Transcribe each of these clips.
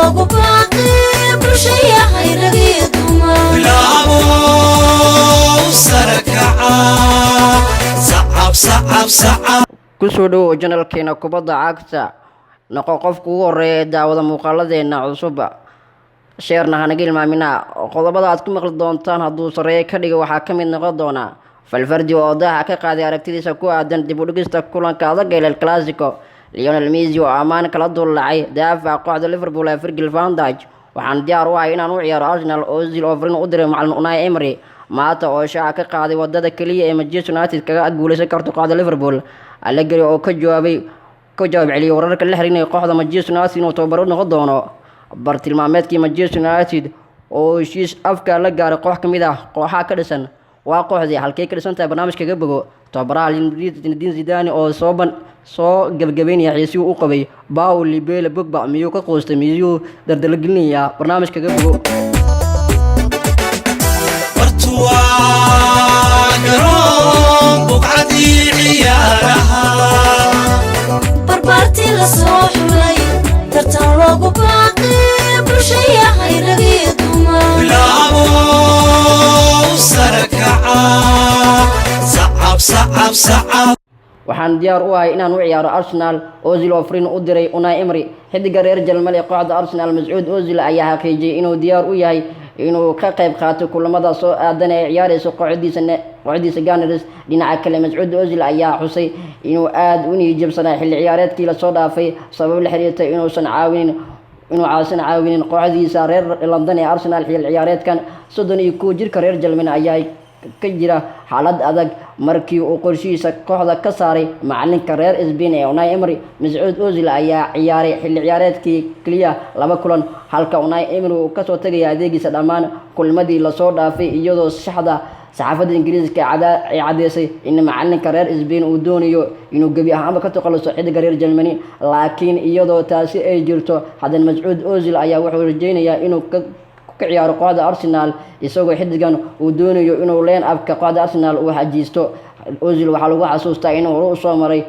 loogu baaqay bulshaya hayragiduma bilaabo sarakaca sacab kusoo dhowow janalkeena kubadda cagta noqo qofka ugu horeeya ee daawada muuqaaladeena cusub sheerna hanaga ilmaamina qodobada aad ku maqli doontaan hadduu sareeyo ka dhiga waxaa ka mid noqon doona falfardi oo daaha ka qaaday aragtidiisa ku aadan dib u dhigista kulanka adag ee El Clasico Lionel Messi oo ammaan kala duulacay daafaca kooxda Liverpool ee Virgil van Dijk waxaan diyaar u ahay inaan u ciyaaro Arsenal Ozil oo fariin u diray macallin Unai Emery maanta oo shaaca ka qaaday wadada kaliya ee Manchester United kaga guuleysan karto kooxda Liverpool Allegri oo ka jawaab celiyay wararka la xiriiraya kooxda Manchester United inuu tababaro noqon doono bartilmaameedkii Manchester United oo heshiis afka la gaaray koox ka mid ah kooxaha ka dhisan waa kooxdii halkay ka dhisan tahay barnaamijka kaga bogo tababaraha Zinedine Zidane oo soo gabagabeynaya xiisii u qabay Paul Libele Pogba miyuu ka qoostay miyuu dardalgelinaya barnaamijka kaga bogo barbaartii la soo xulay tartan loogu baaqay bulshaya hayragiduma bilaabo sarakaca sacab waxaan diyaar u ahay inaan u ciyaaro Arsenal Ozil oo fariin u diray Unai Emery xidiga reer Jarmal ee kooxda Arsenal Mesut Ozil ayaa xaqiijiyay inuu diyaar u yahay inuu ka qayb qaato kulamada soo aadan ee ciyaaraysa kooxdiisa Gunners dhinaca kale Mesut Ozil ayaa xusay inuu aad u niyadjabsanaa xilli ciyaareedkii la soo dhaafay sabab la xiriirta inuusan caawinin kooxdiisa reer London ee Arsenal xilli ciyaareedkan 31 jirka reer Jarmal ayaa ka jira xaalad adag markii uu qorshihiisa kooxda ka saaray macalinka reer Spain ee Unai Emery Mesut Ozil ayaa ciyaaray xilli ciyaareedkii kaliya 2 kulan halka Unai Emery uu ka soo tagay adeegiisa dhammaan kulmadii la soo dhaafay iyadoo saxaafadda Ingiriiska ay cadeysay in macalinka reer Spain uu doonayo inuu gabi ahaanba ka taqaluso xidiga reer Germany laakiin iyadoo taasi ay jirto haddana Mesut Ozil ayaa wuxuu rajeynayaa inuu ka ciyaaro kooxda Arsenal isagoo xidigan uu doonayo inuu leen abka kooxda Arsenal uu xajiisto Ozil waxa lagu xasuustaa inuu hore u soo maray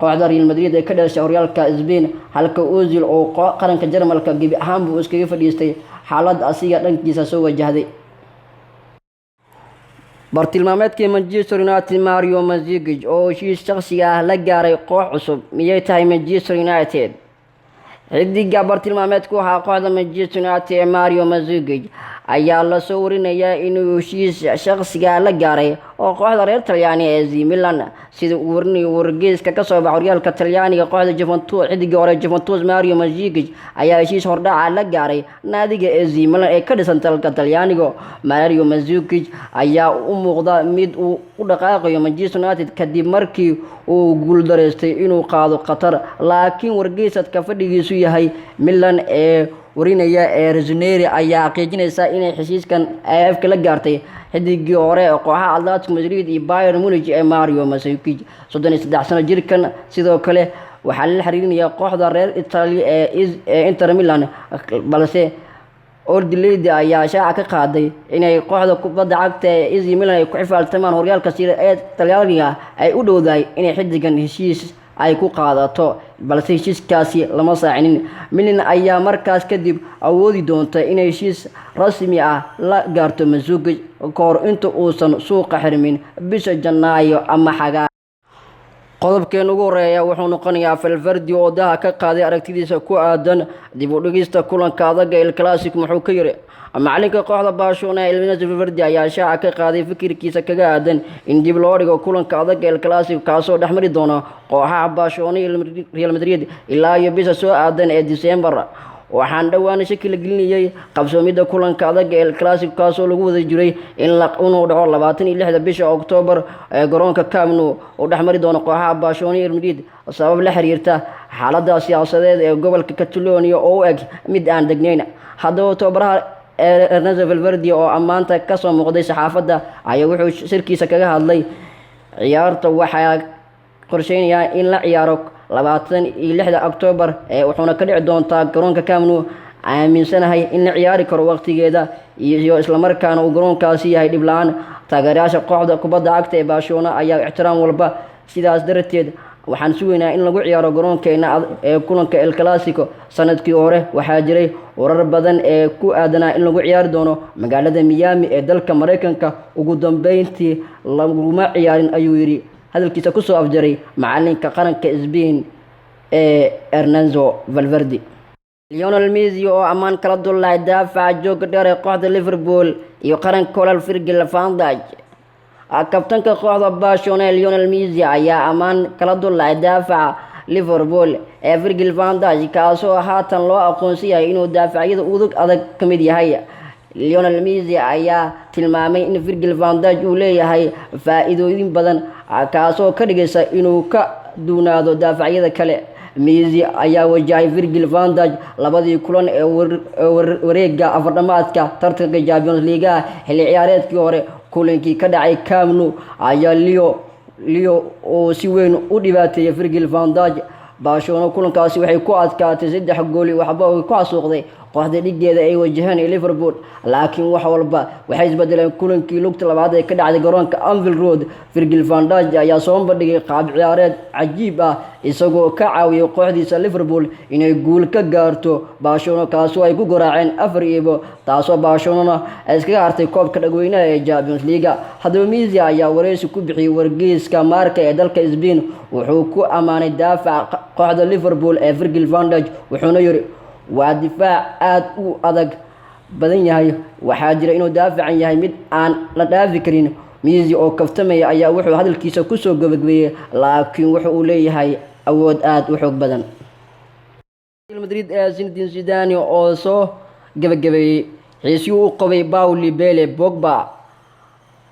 kooxda Real Madrid ee ka dhashay horyaalka Spain halka Ozil oo qaranka Jarmalka gabi ahaanba uu iskaga fadhiistay xaalad asiga dhankiisa soo wajahday bartilmaameedkii Manchester United Mario Mandzukic oo heshiis shakhsi ah la gaaray koox cusub miyay tahay Manchester United xidiga bartilmaameedku waxaa kooxda Manchester United ee Mario Mandzukic ayaa la soo warinayaa inuu heshiis shakhsiga la gaaray oo kooxda reer Talyaani ee AC Milan sida uu warinayo wargeyska ka soo baxay horyaalka Talyaaniga kooxda Juventus xidiga hore Juventus Mario Mandzukic ayaa heshiis hordhaca la gaaray naadiga AC Milan ee ka dhisan dalka Talyaaniga Mario Mandzukic ayaa u muuqda mid uu u dhaqaaqayo Manchester United kadib markii uu guuldareystay inuu qaado Qatar laakiin wargeysadka fadhigiisu yahay Milan ee warinaya ee Rossoneri ayaa xaqiijinaysa inay heshiiskan AF la gaartay xidigii hore ee kooxaha Atletico Madrid iyo Bayern Munich ee Mario Mandzukic 33 sano jirkan sidoo kale waxaa la xiriirinayaa kooxda reer Italy ee Inter Milan balse Ordileydi ayaa shaaca ka qaaday inay kooxda kubadda cagta ee AC Milan ay ku xifaaltamaan horyaalka Serie A Talyaaniga ay u dhowdahay inay xidigan heshiis ay ku qaadato balse heshiiskaasi lama saacinin Milan ayaa markaas kadib awoodi doonta inay heshiis rasmi ah la gaarto Mandzukic kahor inta uusan suuqa xirmin bisha Janaayo ama xagaa qodobkeen ugu horeeya wuxuu noqonayaa Valverde oo daaha ka qaaday aragtidiisa ku aadan dib u dhigista kulanka adag ee El Clasico muxuu ka yiri macalinka kooxda Barcelona Ernesto Valverde ayaa shaaca ka qaaday fikirkiisa kaga aadan in dib loo dhigo kulanka adag ee El Clasico kaasoo dhexmari doona kooxaha Barcelona iyo Real Madrid ilaa iyo bisha soo aadan ee December waxaan dhawaan shaki la gelinayay qabsoomida kulanka adag ee El Clasico kaasoo lagu wada jiray inuu dhaco 26 bisha October ee garoonka Camp Nou oo dhexmari doona kooxaha Barcelona iyo Madrid sabab la xiriirta xaaladda siyaasadeed ee gobolka Catalonia oo eg mid aan degnayn haddaba tababaraha Ernesto Valverde oo amaanta ka soo muuqday saxaafadda ayaa wuxuu shirkiisa kaga hadlay ciyaarta waxaa qorsheynaya in la ciyaaro 26 October wuxuuna ka dhici doontaa garoonka Camp Nou aaminsanahay in la ciyaari karo waqtigeeda iyo isla markaana uu garoonkaasi yahay dhib la'aan taageerayaasha kooxda kubadda cagta ee Barcelona ayaa ixtiraam walba sidaas darteed waxaan sugaynaa in lagu ciyaaro garoonkeena ee kulanka El Clasico. Sanadkii hore waxaa jiray warar badan ee ku aadanaa in lagu ciyaari doono magaalada Miami ee dalka Mareykanka. Ugu dambeyntii laguma ciyaarin ayuu yidhi hadalkiisa kusoo afjaray macalinka qaranka Spain ee Ernesto Valverde. Lionel Messi oo ammaan kala dullahay daafaca jooga dheer ee kooxda Liverpool iyo qaranka Holland Virgil van Dijk. Kabtanka kooxda Barcelona Lionel Messi ayaa ammaan kala dullahay daafaca Liverpool ee Virgil van Dijk, kaasoo haatan loo aqoonsan yahay inuu daafacyada udug adag ka mid yahay. Lionel Messi ayaa tilmaamay in Virgil van Dijk uu leeyahay faa'iidooyin badan kaasoo ka dhigaysa inuu ka duunaado daafacyada kale. Messi ayaa wajahay Virgil van Dijk labadii kulan ee wareegga afardhamaadka tartanka Champions League xilli ciyaareedkii hore. Kulankii ka dhacay Camp Nou ayaa Leo oo si weyn u dhibaateeyay Virgil van Dijk. Barcelona kulankaasi waxay ku adkaatay 3 gool waxba oo ku xasuuqday kooxda dhigeeda ay wajaheen Liverpool, laakiin wax walba waxay isbedeleen kulankii lugta labaad ee ka dhacday garoonka Anfield Road. Virgil van Dijk ayaa soo bandhigay qaab ciyaareed cajiib ah isagoo ka caawiyay kooxdiisa Liverpool inay guul ka gaarto Barcelona, kaasoo ay ku garaaceen 4-0, taasoo Barcelona iskaga hartay koobka dhagweynaha ee Champions League. Haddaba Messi ayaa wareysi ku bixiyay wargeyska Marca ee dalka Spain, wuxuu ku amaanay daafaca kooxda Liverpool ee Virgil van Dijk, wuxuuna yiri waa difaac aad u adag badan yahay, waxaa jira inuu daafacan yahay mid aan la dhaafi karin. Messi oo kaftamaya ayaa wuxuu hadalkiisa kusoo gabagabeeyay, laakiin wuxuu leeyahay awood aad u xoog badan. Real Madrid ee Zinedine Zidane oo soo gabagabeeyay xiisii uu qabay Paul Pogba.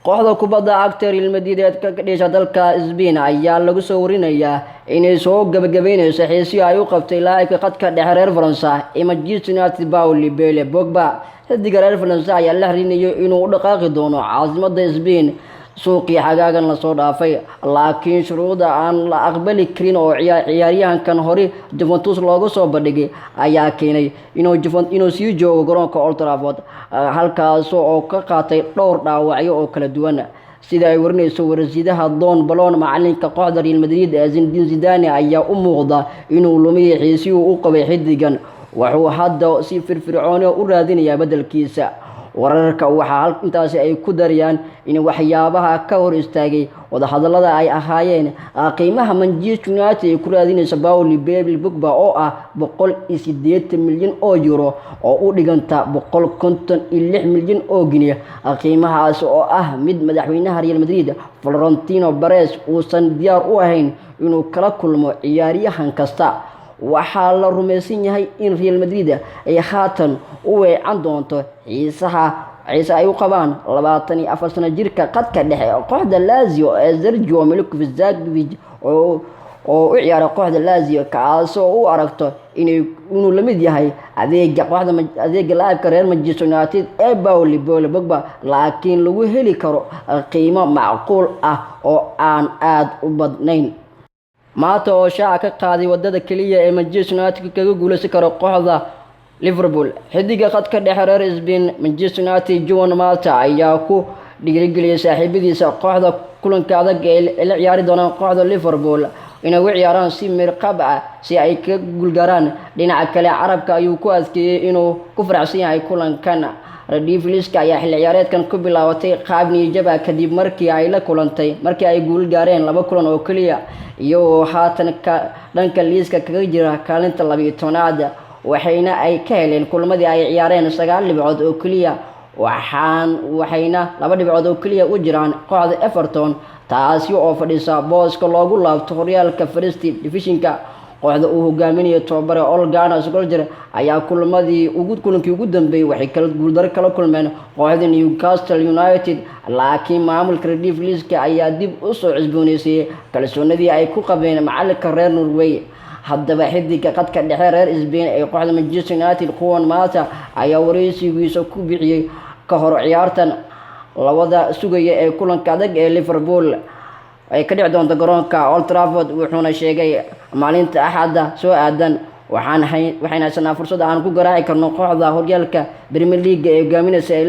Kooxda kubadda cagta Real Madrid ee ka dhashay dalka Spain ayaa lagu soo warinayaa inay soo gabagabeynayso xiisii ay u qabtay laacibka khadka dhexe reer Faransa ee Manchester United Paul Pogba. Xiddiga reer Faransa ayaa la xiriirinayo inuu u dhaqaaqi doono caasimadda Spain suuqii xagaagan la soo dhaafay, laakiin shuruuda aan la aqbali karin oo ciyaaryahankan hore Juventus loogu soo bandhigay ayaa keenay inuu sii joogo garoonka Old Trafford, halkaas oo ka qaatay dhowr dhaawacyo oo kala duwan. Sida ay warinayso warsidaha Don Balon, macalinka kooxda Real Madrid ee Zinedine Zidane ayaa u muuqda inuu lumiyay xiisii uu u qabay xiddigan, wuxuu hadda si firfircoon u raadinayaa beddelkiisa. Wararka waxaa intaasi ay ku darayaan in waxyaabaha ka hor istaagay wadahadallada ay ahaayeen qiimaha Manchester United ay ku raadinayso Paul Pogba oo ah 180 milyan oo euro oo u dhiganta 156 milyan oo Gini. Qiimahaas oo ah mid madaxweynaha Real Madrid Florentino Perez uusan diyaar u ahayn inuu kala kulmo ciyaaryahan kasta. Waxaa la rumaysan yahay in Real Madrid ay haatan u weecan doonto xiise ay u qabaan 24 sano jirka khadka dhexe kooxda Lazio ee Sergio Milinkovic oo u ciyaara kooxda Lazio, kaasoo u aragto inuu la mid yahay adeega laacibka reer Manchester United ee Paul Pogba, laakiin lagu heli karo qiimo macquul ah oo aan aad u badnayn. maanta oo shaaca ka qaaday wadada kaliya ee Manchester United kaga guuleysan karo kooxda Liverpool. Xiddiga khadka dhexe reer Spain Manchester United Juan Mata ayaa ku dhiirigeliyay saaxiibadiisa kooxda kulanka adag ee la ciyaari doona kooxda Liverpool inay u ciyaaraan si mirqab ah si ay ka guulgaraan. Dhinaca kale carabka ayuu ku adkeeyay inuu ku faraxsan yahay kulankan. Radiifliska ayaa xilli ciyaareedkan ku bilaabatay qaab niyad-jab ah kadib markii ay guul gaareen 2 kulan oo kaliya, iyagoo haatan dhanka liiska kaga jira kaalinta 12aad, waxayna ay ka heleen kulmadii ay ciyaareen 9 dhibcood oo kaliya, waxayna 2 dhibcood oo kaliya u jiraan kooxda Everton, taasi oo fadhisa booska loogu laabto horyaalka First Division-ka. Kooxda uu hogaaminayo tababare Ole Gunnar Solskjaer ayaa kulankii ugu dambeeyay waxay kala guuldaro kala kulmeen kooxda Newcastle United, laakiin maamulka Radiifliska ayaa dib u soo cusboonaysiiyay kalsoonidii ay ku qabeen macalinka reer Norway. Haddaba xiddiga khadka dhexe reer Spain ee kooxda Manchester United Juan Mata ayaa wareysigiisa ku bixiyay ka hor ciyaartan labada sugaya ee kulanka adag ee Liverpool ay ka dhici doonto garoonka Old Trafford, wuxuuna sheegay maalinta Axadda soo aadan waxayna haysanaa fursad aan ku garaaci karno kooxda horyaalka Premier League ee hogaaminaysa ee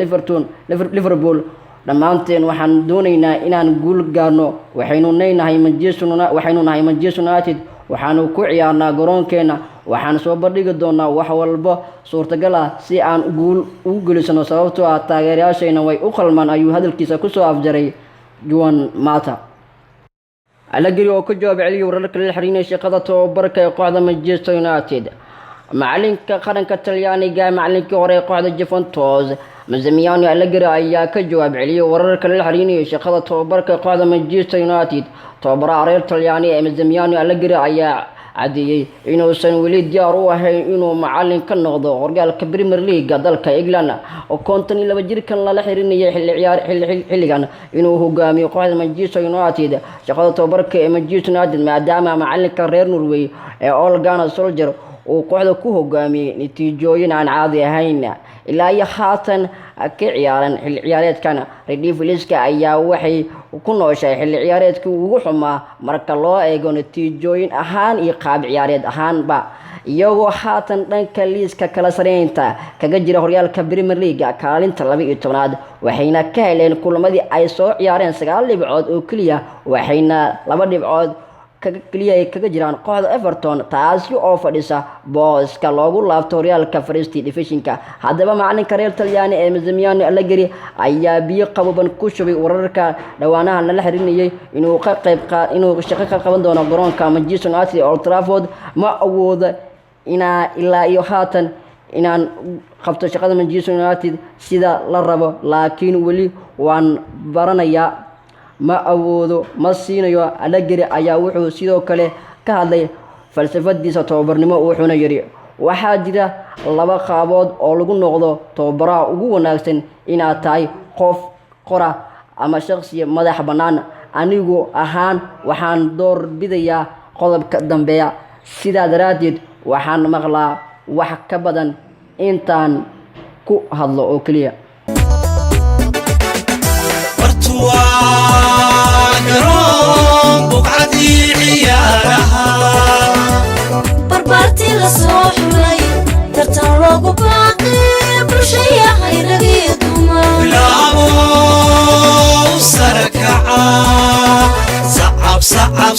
Liverpool. dhammaanteen waxaan doonaynaa inaan guul gaarno waxaynu nahay Manchester United waxaanu ku ciyaarnaa garoonkeena waxaan soo bandhigi doonaa wax walba suurtagal ah si aan guul u guuleysano sababtoo ah taageerayaashayna way u qalmaan ayuu hadalkiisa ku soo afjaray Juan Mata Allegri oo ka jawaab celiyay wararka la xiriiraya shaqada tababarka ee kooxda Manchester United macalinka qaranka Talyaaniga macalinkii hore ee kooxda Juventus Massimiliano Allegri ayaa ka jawaab celiyay wararka la xiriiraya shaqada tababarka ee kooxda Manchester United tababaraha reer Talyaani ee Massimiliano Allegri ayaa cadeeyay inuusan weli diyaar u ahayn inuu macalin ka noqdo horyaalka Premier League dalka England oo 52 jirkan la xiriiriyay xilligan inuu hogaamiyo kooxda Manchester United shaqada tababarka ee Manchester United maadaama macalinka reer Norway ee Ole Gunnar Solskjaer uu kooxda ku hogaamiyay natiijooyin aan caadi ahayn ilaa iyo haatan ka ciyaaran xilli ciyaareedkan Red Devils ayaa waxay ku nooshahay xilli ciyaareedkii ugu xumaa marka loo eego natiijooyin ahaan iyo qaab ciyaareed ahaanba iyagoo haatan dhanka liiska kala sareynta kaga jira horyaalka Premier League kaalinta 12aad waxayna ka heleen kulamadii ay soo ciyaareen 9 dhibcood oo kaliya waxayna 2 dhibcood kaga jiraan kooxda Everton taasi oo fadhisa booska loogu laabto horyaalka First Division-ka haddaba macalinka reer Talyaani ee Massimiliano Allegri ayaa biyo qaboban ku shubay wararka dhawaanaha la xiriiriyay inuu shaqo ka qaban doono garoonka Manchester United Old Trafford ma awoodo ilaa iyo haatan inaan qabto shaqada Manchester United sida la rabo laakiin weli waan baranayaa ma awoodo ma siinayo Allegri ayaa wuxuu sidoo kale ka hadlay falsafadiisa tababarnimo wuxuuna yiri waxaa jira 2 qaabood oo lagu noqdo tababaraha ugu wanaagsan inaad tahay qof qora ama shakhsi madax banaan anigu ahaan waxaan door bidayaa qodobka dambeeya sidaa daraadeed waxaan maqlaa wax ka badan intaan ku hadlo oo kaliya barbaartii la soo xulay tartan loogu baaqay bulshaya hayragiyo dumar bilaabo sarakaca sacab